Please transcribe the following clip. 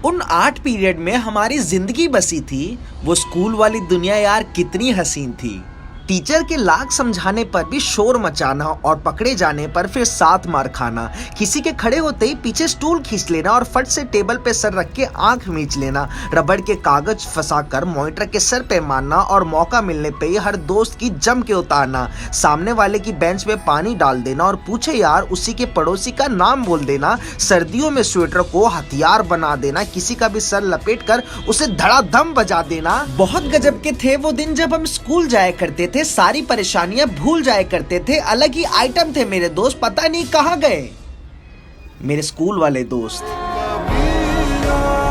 उन 8 पीरियड में हमारी जिंदगी बसी थी। वो स्कूल वाली दुनिया यार कितनी हसीन थी। टीचर के लाख समझाने पर भी शोर मचाना और पकड़े जाने पर फिर साथ मार खाना, किसी के खड़े होते ही पीछे स्टूल खींच लेना और फट से टेबल पे सर रख के आंख मीच लेना, रबड़ के कागज फंसाकर मॉनिटर के सर पे मारना और मौका मिलने पे ही हर दोस्त की जम के उतारना, सामने वाले की बेंच में पानी डाल देना और पूछे यार उसी के पड़ोसी का नाम बोल देना, सर्दियों में स्वेटर को हथियार बना देना, किसी का भी सर लपेट कर उसे धड़ाधम बजा देना। बहुत गजब के थे वो दिन जब हम स्कूल जाया करते थे, सारी परेशानियां भूल जाया करते थे। अलग ही आइटम थे मेरे दोस्त, पता नहीं कहां गए मेरे स्कूल वाले दोस्त।